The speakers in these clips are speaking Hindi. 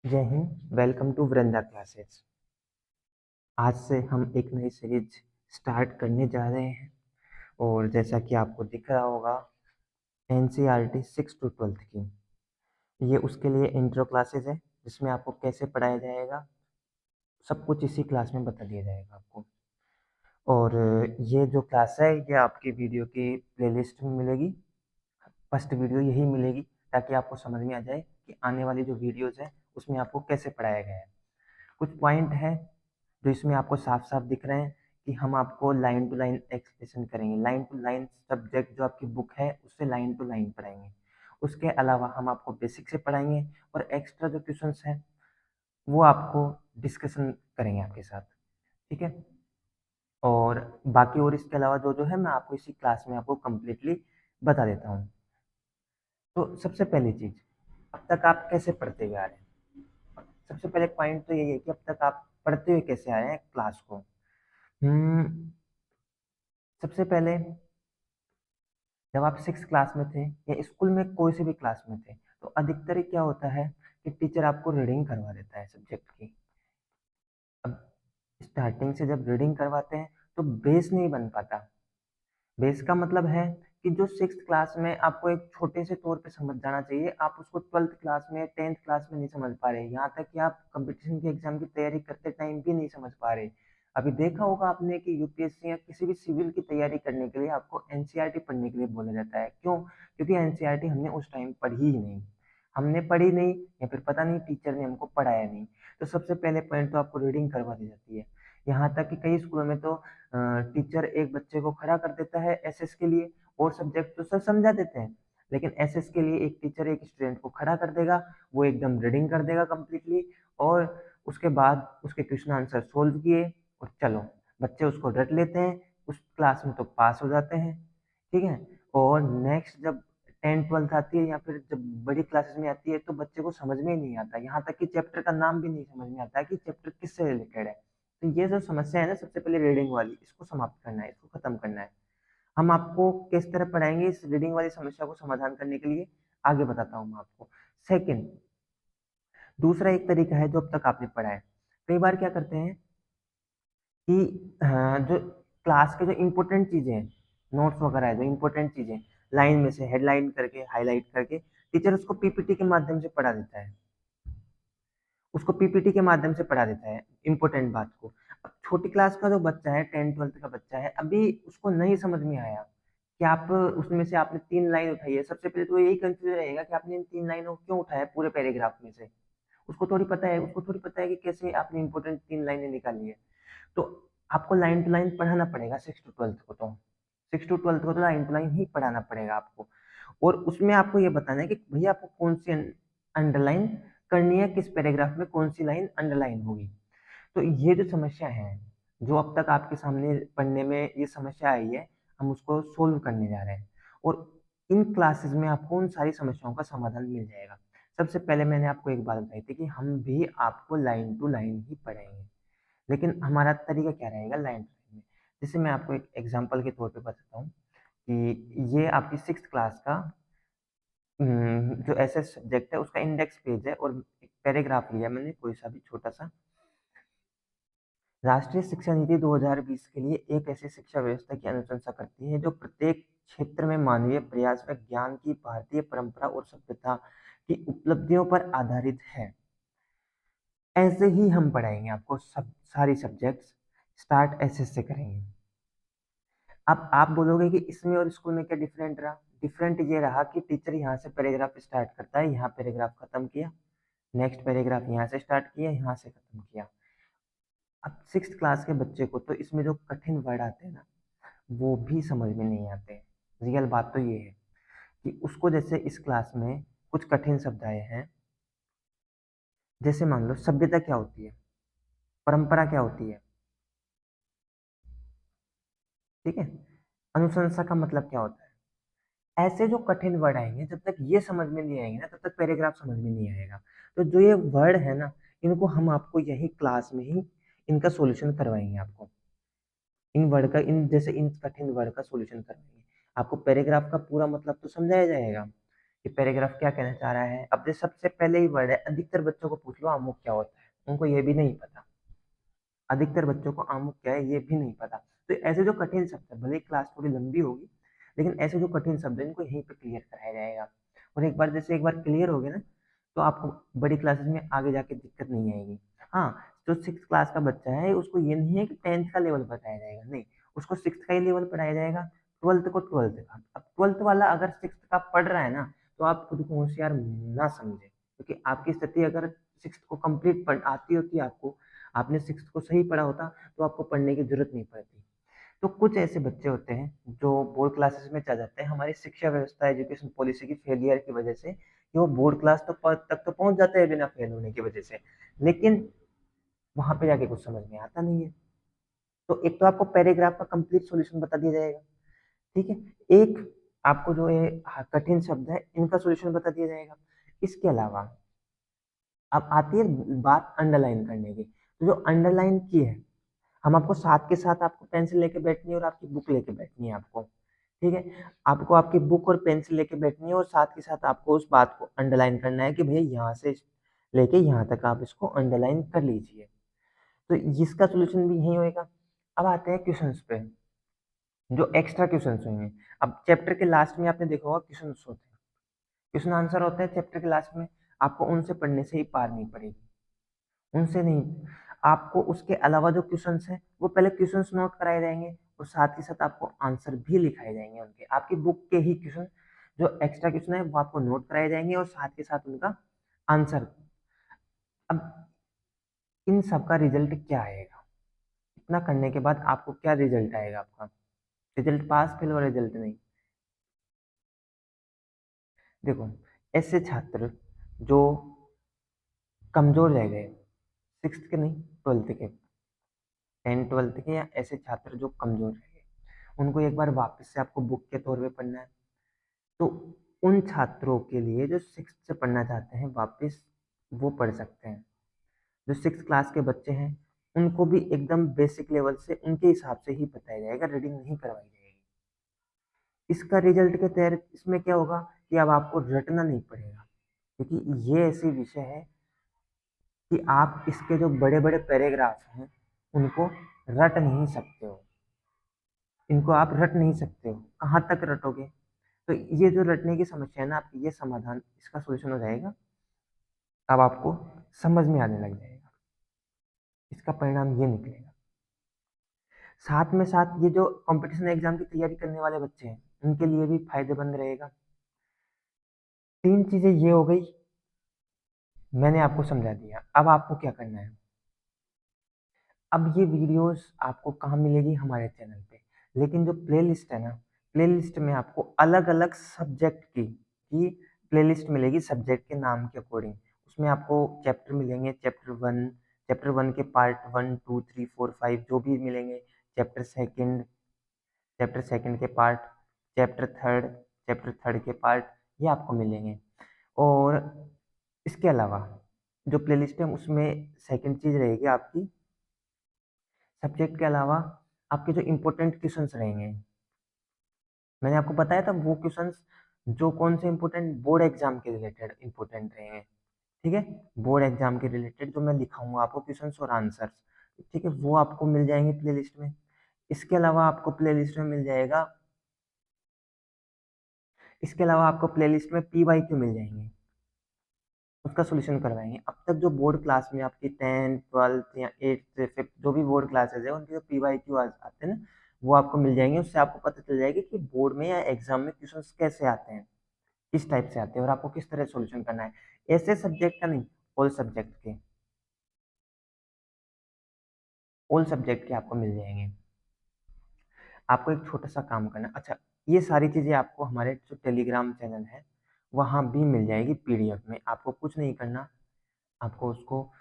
जय हिंद। Welcome to Vrinda classes. आज से हम एक नई सीरीज स्टार्ट करने जा रहे हैं और जैसा कि आपको दिख रहा होगा एनसीईआरटी 6 to 12 की ये उसके लिए इंट्रो क्लासेस है जिसमें आपको कैसे पढ़ाया जाएगा सब कुछ इसी क्लास में बता दिया जाएगा आपको। और ये जो क्लास है ये आपकी वीडियो की प्लेलिस्ट में मिलेगी। फर्स्ट वीडियो यही मिलेगी ताकि आपको समझ में आ जाए कि आने वाली जो वीडियोज़ है उसमें आपको कैसे पढ़ाया गया है। कुछ पॉइंट है जो इसमें आपको साफ साफ दिख रहे हैं कि हम आपको लाइन टू लाइन एक्सप्लेनेशन करेंगे, लाइन टू लाइन सब्जेक्ट जो आपकी बुक है उससे लाइन टू लाइन पढ़ाएंगे। उसके अलावा हम आपको बेसिक से पढ़ाएंगे और एक्स्ट्रा जो क्वेश्चंस हैं वो आपको डिस्कशन करेंगे आपके साथ। ठीक है। और बाकी और इसके अलावा जो जो है मैं आपको इसी क्लास में आपको कंप्लीटली बता देता हूँ। तो सबसे पहली चीज, अब तक आप कैसे पढ़ते हुए आ रहे हैं? सबसे पहले पॉइंट तो यही है कि अब तक आप पढ़ते हुए कैसे आए हैं क्लास को। हम्म सबसे पहले जब आप 6 क्लास में थे या स्कूल में कोई से भी क्लास में थे तो अधिकतर क्या होता है कि टीचर आपको रीडिंग करवा देता है सब्जेक्ट की। अब स्टार्टिंग से जब रीडिंग करवाते हैं तो बेस नहीं बन पाता। बेस का मतलब है कि जो 6 क्लास में आपको एक छोटे से तौर पे समझ जाना चाहिए आप उसको 12th क्लास में 10th क्लास में नहीं समझ पा रहे, यहाँ तक कि आप कंपटीशन के एग्जाम की तैयारी करते टाइम भी नहीं समझ पा रहे। अभी देखा होगा आपने कि यूपीएससी या किसी भी सिविल की तैयारी करने के लिए आपको एनसीईआरटी पढ़ने के लिए बोला जाता है। क्यों? क्योंकि एनसीईआरटी हमने उस टाइम पढ़ी ही नहीं, हमने पढ़ी नहीं या फिर पता नहीं टीचर ने हमको पढ़ाया नहीं। तो सबसे पहले पॉइंट तो आपको रीडिंग करवा दी जाती है। यहाँ तक कि कई स्कूलों में तो टीचर एक बच्चे को खड़ा कर देता है एसएस के लिए, और सब्जेक्ट तो सर समझा देते हैं लेकिन एसएस के लिए एक टीचर एक स्टूडेंट को खड़ा कर देगा, वो एकदम रीडिंग कर देगा कंप्लीटली, और उसके बाद उसके क्वेश्चन आंसर सोल्व किए और चलो बच्चे उसको रट लेते हैं, उस क्लास में तो पास हो जाते हैं। ठीक है। और नेक्स्ट जब 10th 12th आती है या फिर जब बड़ी क्लासेस में आती है तो बच्चे को समझ में ही नहीं आता, यहाँ तक कि चैप्टर का नाम भी नहीं समझ में आता है कि चैप्टर किससे रिलेटेड है। तो ये जो समस्या है ना, सबसे पहले रीडिंग वाली, इसको समाप्त करना है, इसको खत्म करना है। हम आपको किस तरह पढ़ाएंगे इस रीडिंग वाली समस्या को समाधान करने के लिए आगे बताता हूँ मैं आपको। सेकंड, दूसरा एक तरीका है जो अब तक आपने पढ़ा है। कई बार क्या करते हैं कि जो क्लास के जो इम्पोर्टेंट चीजें हैं, नोट्स वगैरह है, जो इम्पोर्टेंट चीजें लाइन में से हेडलाइन करके हाईलाइट करके टीचर उसको पीपीटी के माध्यम से पढ़ा देता है, उसको पीपीटी के माध्यम से पढ़ा देता है इम्पोर्टेंट बात को। अब छोटी क्लास का जो बच्चा है, 10th 12th का बच्चा है, अभी उसको नहीं समझ में आया कि आप उसमें से आपने 3 लाइन उठाई है, सबसे पहले तो यही कंफ्यूजन रहेगा कि आपने इन 3 लाइनों को क्यों उठाया पूरे पैराग्राफ में से। उसको थोड़ी पता है कि कैसे आपने इंपॉर्टेंट 3 लाइनें निकाली है। तो आपको लाइन टू लाइन पढ़ाना पड़ेगा 6 to 12 को, तो 6 to 12 को तो लाइन टू लाइन ही पढ़ाना पड़ेगा आपको। और उसमें आपको ये बताना है कि भैया आपको कौन सी अंडरलाइन करनी है, किस पैराग्राफ में कौन सी लाइन अंडरलाइन होगी। तो ये जो समस्या है, जो अब तक आपके सामने पढ़ने में ये समस्या आई है, हम उसको सोल्व करने जा रहे हैं। और इन क्लासेस में आपको उन सारी समस्याओं का समाधान मिल जाएगा। सबसे पहले मैंने आपको एक बात बताई थी कि हम भी आपको लाइन टू लाइन ही पढ़ाएंगे, लेकिन हमारा तरीका क्या रहेगा लाइन टू लाइन में। जैसे मैं आपको एक एग्जांपल के तौर पे बताता हूँ कि ये आपकी 6th क्लास का जो एसएस सब्जेक्ट है उसका इंडेक्स पेज है, और एक पैराग्राफ लिया मैंने कोई सा भी छोटा सा। राष्ट्रीय शिक्षा नीति 2020 के लिए एक ऐसी शिक्षा व्यवस्था की अनुशंसा करती है जो प्रत्येक क्षेत्र में मानवीय प्रयास व ज्ञान की भारतीय परंपरा और सभ्यता की उपलब्धियों पर आधारित है। ऐसे ही हम पढ़ाएंगे आपको, सब सारी सब्जेक्ट्स स्टार्ट ऐसे से करेंगे। अब आप बोलोगे कि इसमें और स्कूल में क्या डिफरेंट रहा? डिफरेंट ये रहा कि टीचर यहाँ से पैराग्राफ स्टार्ट करता है, यहाँ पैराग्राफ खत्म किया, नेक्स्ट पैराग्राफ यहाँ से स्टार्ट किया, यहाँ से खत्म किया। अब 6th क्लास के बच्चे को तो इसमें जो कठिन वर्ड आते हैं ना वो भी समझ में नहीं आते। रियल बात तो ये है कि उसको जैसे इस क्लास में कुछ कठिन शब्द आए हैं, जैसे मान लो सभ्यता क्या होती है, परंपरा क्या होती है, ठीक है, अनुशंसा का मतलब क्या होता है। ऐसे जो कठिन वर्ड आएंगे जब तक ये समझ में नहीं आएंगे ना तब तक पैराग्राफ समझ में नहीं आएगा। तो जो ये वर्ड है ना, इनको हम आपको यही क्लास में ही इनका सॉल्यूशन करवाएंगे आपको। इन वर्ड का, इन कठिन वर्ड का सॉल्यूशन करवाएंगे आपको। पैराग्राफ का पूरा मतलब तो समझाया जाएगा कि पैराग्राफ क्या कहना चाह रहा है। अब जो सबसे पहले ही वर्ड है, अधिकतर बच्चों को पूछ लो अमुक क्या होता है, उनको ये भी नहीं पता। अधिकतर बच्चों को अमुक क्या है ये भी नहीं पता। तो ऐसे जो कठिन शब्द है, भले क्लास थोड़ी लंबी होगी, लेकिन ऐसे जो कठिन शब्द है इनको यहीं पे क्लियर कराया जाएगा। और एक बार क्लियर हो गए ना, तो आपको बड़ी क्लासेस में आगे जाके दिक्कत नहीं आएगी। हाँ, जो 6th क्लास का बच्चा है उसको ये नहीं है कि 10th का लेवल बताया जाएगा, नहीं, उसको 6th का ही लेवल पढ़ाया जाएगा, 12th को 12th का। अब 12th वाला अगर 6th का पढ़ रहा है ना, तो आप खुद को होशियार ना समझे, क्योंकि आपकी स्थिति अगर 6th को कंप्लीट पढ़ आती होती आपको, आपने 6th को सही पढ़ा होता, तो आपको पढ़ने की जरूरत नहीं पड़ती। तो कुछ ऐसे बच्चे होते हैं जो बोर्ड क्लासेस में चले जाते हैं, हमारी शिक्षा व्यवस्था एजुकेशन पॉलिसी की फेलियर की वजह से, कि वो बोर्ड क्लास तक तो पहुंच जाते हैं बिना फेल होने की वजह से, लेकिन वहां पे जाके कुछ समझ में आता नहीं है। तो एक तो आपको पैराग्राफ का कंप्लीट सॉल्यूशन बता दिया जाएगा, ठीक है। एक आपको जो ये कठिन शब्द है इनका सॉल्यूशन बता दिया जाएगा। इसके अलावा अब आती है बात अंडरलाइन करने की। तो जो अंडरलाइन की है, हम आपको साथ के साथ आपको पेंसिल लेके बैठनी है और आपकी बुक लेके बैठनी है आपको, ठीक है। आपको आपकी बुक और पेंसिल लेके बैठनी है और साथ के साथ आपको उस बात को अंडरलाइन करना है कि भैया यहाँ से लेके यहाँ तक आप इसको अंडरलाइन कर लीजिए। तो इसका सोल्यूशन भी यही होएगा। अब आते हैं क्वेश्चंस पे, जो एक्स्ट्रा क्वेश्चंस होंगे। अब चैप्टर के लास्ट में आपने देखा होगा क्वेश्चंस होते हैं, क्वेश्चन आंसर होता है चैप्टर के लास्ट में। आपको उनसे पढ़ने से ही पार नहीं पड़ेगी, उनसे नहीं। आपको उसके अलावा जो क्वेश्चंस हैं वो पहले क्वेश्चंस नोट कराए जाएंगे और साथ ही साथ आपको आंसर भी लिखाए जाएंगे उनके, आपकी बुक के ही क्वेश्चन, जो एक्स्ट्रा क्वेश्चन है वो आपको नोट कराए जाएंगे और साथ के साथ उनका आंसर। अब इन सब का रिजल्ट क्या आएगा, इतना करने के बाद आपको क्या रिजल्ट आएगा, आपका रिजल्ट पास फेल और रिजल्ट नहीं। देखो, ऐसे छात्र जो कमजोर रह गए, 6th के नहीं 12th के, 10 12th के, या ऐसे छात्र जो कमजोर रह गए, उनको एक बार वापस से आपको बुक के तौर पे पढ़ना है। तो उन छात्रों के लिए जो 6th से पढ़ना चाहते हैं वापस, वो पढ़ सकते हैं। जो 6th क्लास के बच्चे हैं उनको भी एकदम बेसिक लेवल से उनके हिसाब से ही बताया जाएगा, रीडिंग नहीं करवाई जाएगी। इसका रिजल्ट के तहत इसमें क्या होगा कि अब आपको रटना नहीं पड़ेगा, क्योंकि ये ऐसी विषय है कि आप इसके जो बड़े बड़े पैराग्राफ हैं उनको रट नहीं सकते हो, इनको आप रट नहीं सकते हो, कहाँ तक रटोगे। तो ये जो रटने की समस्या है ना आपकी, ये समाधान इसका सॉल्यूशन हो जाएगा। अब आपको समझ में आने लग जाएगा, इसका परिणाम ये निकलेगा। साथ में साथ ये जो कंपटीशन एग्जाम की तैयारी करने वाले बच्चे हैं उनके लिए भी फायदेमंद रहेगा। 3 चीजें ये हो गई, मैंने आपको समझा दिया। अब आपको क्या करना है, अब ये वीडियोस आपको कहाँ मिलेगी, हमारे चैनल पे। लेकिन जो प्लेलिस्ट है ना, प्लेलिस्ट में आपको अलग अलग सब्जेक्ट की प्लेलिस्ट मिलेगी, सब्जेक्ट के नाम के अकॉर्डिंग। उसमें आपको चैप्टर मिलेंगे, चैप्टर वन के पार्ट 1 2 3 4 5 जो भी मिलेंगे, चैप्टर सेकंड के पार्ट, चैप्टर थर्ड के पार्ट, ये आपको मिलेंगे। और इसके अलावा जो प्लेलिस्ट है उसमें सेकंड चीज रहेगी आपकी, सब्जेक्ट के अलावा आपके जो इम्पोर्टेंट क्वेश्चंस रहेंगे, मैंने आपको बताया था वो क्वेश्चंस जो कौन से इम्पोर्टेंट बोर्ड एग्जाम के रिलेटेड इम्पोर्टेंट रहेंगे, ठीक है। बोर्ड एग्जाम के रिलेटेड जो मैं लिखाऊंगा आपको क्वेश्चंस और आंसर्स, ठीक है, वो आपको मिल जाएंगे प्लेलिस्ट में। इसके अलावा आपको प्लेलिस्ट में मिल जाएगा, इसके अलावा आपको प्लेलिस्ट में PYQ मिल जाएंगे, उसका सोल्यूशन करवाएंगे। अब तक जो बोर्ड क्लास में आपकी 10th 12th या 8th 5th जो भी बोर्ड क्लासेज है उनके जो PYQ आते हैं ना, वो आपको मिल जाएंगे। उससे आपको पता चल जाएगा कि बोर्ड में या एग्जाम में क्वेश्चंस कैसे आते हैं, किस टाइप से आते हैं और आपको किस तरह सोल्यूशन करना है। ऐसे सब्जेक्ट का नहीं, ऑल सब्जेक्ट के, ऑल सब्जेक्ट के आपको मिल जाएंगे। आपको एक छोटा सा काम करना, अच्छा, ये सारी चीजें आपको हमारे जो टेलीग्राम चैनल है वहां भी मिल जाएगी PDF में। आपको कुछ नहीं करना, आपको उसको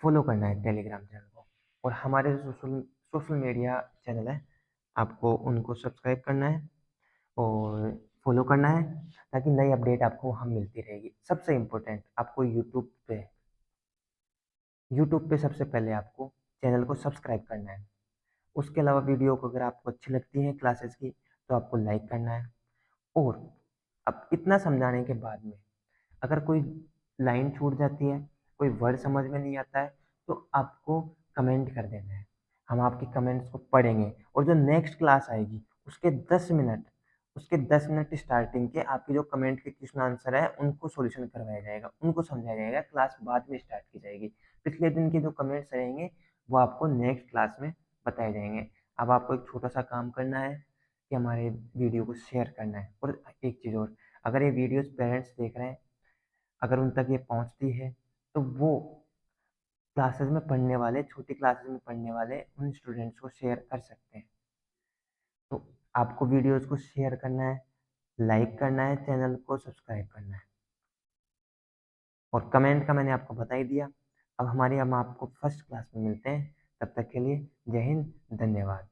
फॉलो करना है टेलीग्राम चैनल को, और हमारे सोशल सोशल मीडिया चैनल है आपको उनको सब्सक्राइब करना है और फॉलो करना है, ताकि नई अपडेट आपको वहाँ मिलती रहेगी। सबसे इम्पोर्टेंट, आपको यूट्यूब पे सबसे पहले आपको चैनल को सब्सक्राइब करना है। उसके अलावा वीडियो को अगर आपको अच्छी लगती है क्लासेस की, तो आपको लाइक करना है। और अब इतना समझाने के बाद में अगर कोई लाइन छूट जाती है, कोई वर्ड समझ में नहीं आता है, तो आपको कमेंट कर देना है। हम आपके कमेंट्स को पढ़ेंगे और जो नेक्स्ट क्लास आएगी उसके 10 मिनट स्टार्टिंग के आपके जो कमेंट के क्वेश्चन आंसर है उनको सॉल्यूशन करवाया जाएगा, उनको समझाया जाएगा, क्लास बाद में स्टार्ट की जाएगी। पिछले दिन के जो कमेंट्स रहेंगे वो आपको नेक्स्ट क्लास में बताए जाएंगे। अब आपको एक छोटा सा काम करना है कि हमारे वीडियो को शेयर करना है। और एक चीज़ और, अगर ये वीडियोस पेरेंट्स देख रहे हैं, अगर उन तक ये पहुंचती है तो वो क्लासेस में पढ़ने वाले, छोटी क्लासेस में पढ़ने वाले उन स्टूडेंट्स को शेयर कर सकते हैं। तो आपको वीडियोस को शेयर करना है, लाइक करना है, चैनल को सब्सक्राइब करना है और कमेंट का मैंने आपको बता ही दिया। अब हम आपको फर्स्ट क्लास में मिलते हैं। तब तक के लिए जय हिंद, धन्यवाद।